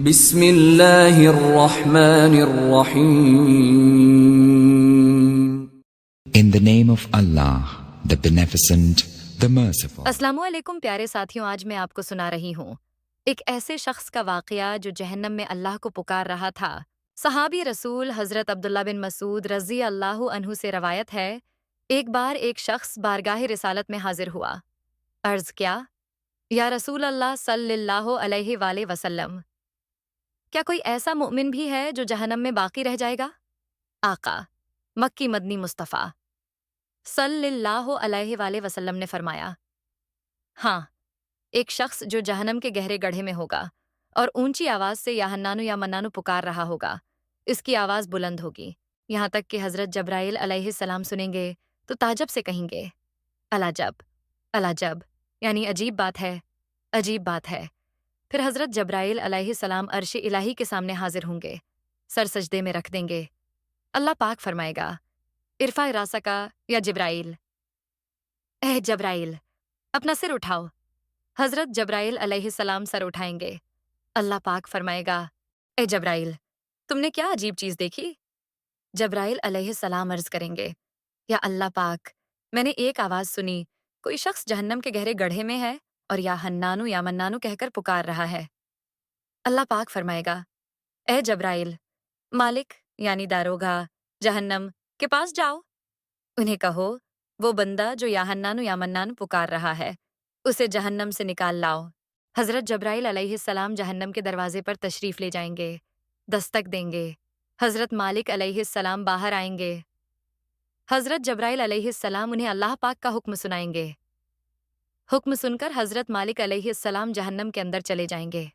بسم اللہ الرحمن الرحیم. In the name of Allah, the Beneficent, the Merciful. السلام علیکم پیارے ساتھیوں، آج میں آپ کو سنا رہی ہوں ایک ایسے شخص کا واقعہ جو جہنم میں اللہ کو پکار رہا تھا۔ صحابی رسول حضرت عبداللہ بن مسعود رضی اللہ عنہ سے روایت ہے، ایک بار ایک شخص بارگاہ رسالت میں حاضر ہوا۔ عرض کیا، یا رسول اللہ صلی اللہ علیہ وآلہ وسلم، کیا کوئی ایسا مؤمن بھی ہے جو جہنم میں باقی رہ جائے گا؟ آقا مکی مدنی مصطفیٰ صلی اللہ علیہ وآلہ وسلم نے فرمایا، ہاں، ایک شخص جو جہنم کے گہرے گڑھے میں ہوگا اور اونچی آواز سے یا حنانو یا منانو پکار رہا ہوگا، اس کی آواز بلند ہوگی، یہاں تک کہ حضرت جبرائیل علیہ السلام سنیں گے تو تعجب سے کہیں گے، العجب العجب، یعنی عجیب بات ہے، عجیب بات ہے۔ پھر حضرت جبرائیل علیہ السلام عرش الہی کے سامنے حاضر ہوں گے، سر سجدے میں رکھ دیں گے۔ اللہ پاک فرمائے گا، ارفع راسکا یا جبرائیل، اے جبرائیل اپنا سر اٹھاؤ۔ حضرت جبرائیل علیہ السلام سر اٹھائیں گے۔ اللہ پاک فرمائے گا، اے جبرائیل تم نے کیا عجیب چیز دیکھی؟ جبرائیل علیہ السلام عرض کریں گے، یا اللہ پاک، میں نے ایک آواز سنی، کوئی شخص جہنم کے گہرے گڑھے میں ہے اور یا حنانو یا منانو کہہ کر پکار رہا ہے۔ اللہ پاک فرمائے گا، اے جبرائیل، مالک یعنی داروغہ جہنم کے پاس جاؤ، انہیں کہو وہ بندہ جو یا حنانو یا منانو پکار رہا ہے اسے جہنم سے نکال لاؤ۔ حضرت جبرائیل علیہ السلام جہنم کے دروازے پر تشریف لے جائیں گے، دستک دیں گے۔ حضرت مالک علیہ السلام باہر آئیں گے۔ حضرت جبرائیل علیہ السلام انہیں اللہ پاک کا حکم سنائیں گے۔ حکم سن کر حضرت مالک علیہ السلام جہنم کے اندر چلے جائیں گے۔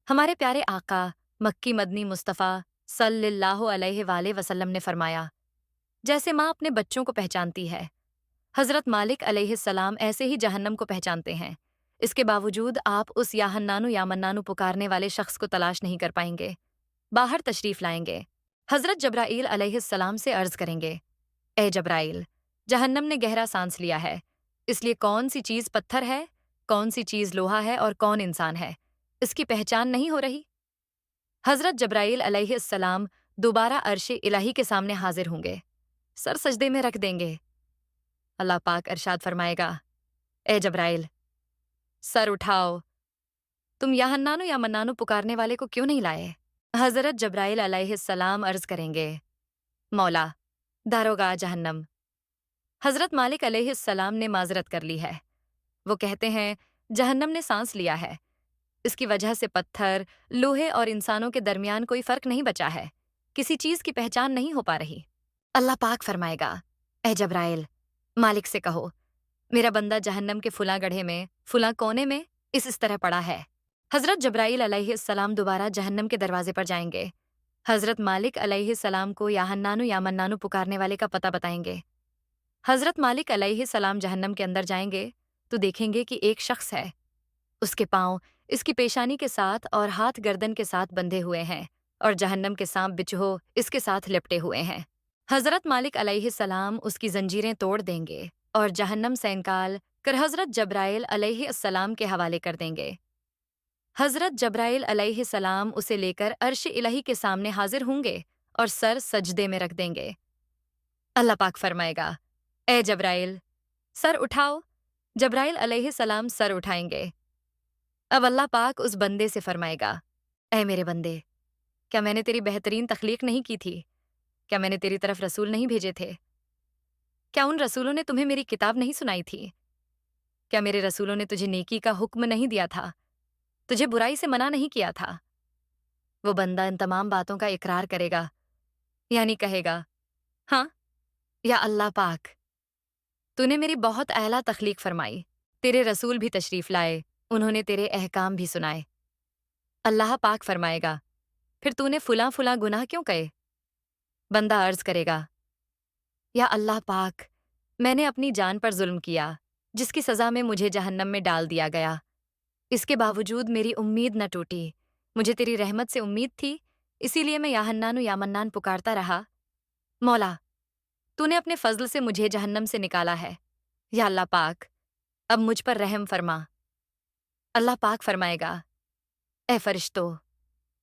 ہمارے پیارے آقا مکی مدنی مصطفیٰ صلی اللہ علیہ وآلہ وسلم نے فرمایا، جیسے ماں اپنے بچوں کو پہچانتی ہے، حضرت مالک علیہ السلام ایسے ہی جہنم کو پہچانتے ہیں۔ اس کے باوجود آپ اس یا حنانو یا منانو پکارنے والے شخص کو تلاش نہیں کر پائیں گے۔ باہر تشریف لائیں گے، حضرت جبرائیل علیہ السلام سے عرض کریں گے، اے جبرائیل، جہنم نے گہرا سانس لیا ہے، اس لیے کون سی چیز پتھر ہے، کون سی چیز لوہا ہے اور کون انسان ہے، اس کی پہچان نہیں ہو رہی۔ حضرت جبرائیل علیہ السلام دوبارہ عرش الہی کے سامنے حاضر ہوں گے، سر سجدے میں رکھ دیں گے۔ اللہ پاک ارشاد فرمائے گا، اے جبرائیل سر اٹھاؤ، تم یا حنانو یا منانو پکارنے والے کو کیوں نہیں لائے؟ حضرت جبرائیل علیہ السلام عرض کریں گے، مولا داروغہ جہنم، حضرت مالک علیہ السلام نے معذرت کر لی ہے، وہ کہتے ہیں جہنم نے سانس لیا ہے، اس کی وجہ سے پتھر، لوہے اور انسانوں کے درمیان کوئی فرق نہیں بچا ہے، کسی چیز کی پہچان نہیں ہو پا رہی۔ اللہ پاک فرمائے گا، اے جبرائیل مالک سے کہو میرا بندہ جہنم کے فلاں گڑھے میں فلاں کونے میں اس طرح پڑا ہے۔ حضرت جبرائیل علیہ السلام دوبارہ جہنم کے دروازے پر جائیں گے، حضرت مالک علیہ السلام کو یا حنانو یا منانو پکارنے والے کا پتہ بتائیں گے۔ حضرت مالک علیہ السلام جہنم کے اندر جائیں گے تو دیکھیں گے کہ ایک شخص ہے، اس کے پاؤں اس کی پیشانی کے ساتھ اور ہاتھ گردن کے ساتھ بندھے ہوئے ہیں اور جہنم کے سانپ بچھو اس کے ساتھ لپٹے ہوئے ہیں۔ حضرت مالک علیہ السلام اس کی زنجیریں توڑ دیں گے اور جہنم سے انکال کر حضرت جبرائیل علیہ السلام کے حوالے کر دیں گے۔ حضرت جبرائیل علیہ السلام اسے لے کر عرش الہی کے سامنے حاضر ہوں گے اور سر سجدے میں رکھ دیں گے۔ اللہ پاک فرمائے گا، اے جبرائیل سر اٹھاؤ۔ جبرائیل علیہ السلام سر اٹھائیں گے۔ اب اللہ پاک اس بندے سے فرمائے گا، اے میرے بندے، کیا میں نے تیری بہترین تخلیق نہیں کی تھی؟ کیا میں نے تیری طرف رسول نہیں بھیجے تھے؟ کیا ان رسولوں نے تمہیں میری کتاب نہیں سنائی تھی؟ کیا میرے رسولوں نے تجھے نیکی کا حکم نہیں دیا تھا، تجھے برائی سے منع نہیں کیا تھا؟ وہ بندہ ان تمام باتوں کا اقرار کرے گا، یعنی کہے گا، ہاں یا اللہ پاک، تو نے میری بہت اعلیٰ تخلیق فرمائی، تیرے رسول بھی تشریف لائے، انہوں نے تیرے احکام بھی سنائے۔ اللہ پاک فرمائے گا، پھر تو نے فلاں فلاں گناہ کیوں کئے؟ بندہ عرض کرے گا، یا اللہ پاک، میں نے اپنی جان پر ظلم کیا، جس کی سزا میں مجھے جہنم میں ڈال دیا گیا، اس کے باوجود میری امید نہ ٹوٹی، مجھے تیری رحمت سے امید تھی، اسی لیے میں یا حنانو یا منان پکارتا رہا۔ مولا تو نے اپنے فضل سے مجھے جہنم سے نکالا ہے، یا اللہ پاک اب مجھ پر رحم فرما۔ اللہ پاک فرمائے گا، اے فرشتو،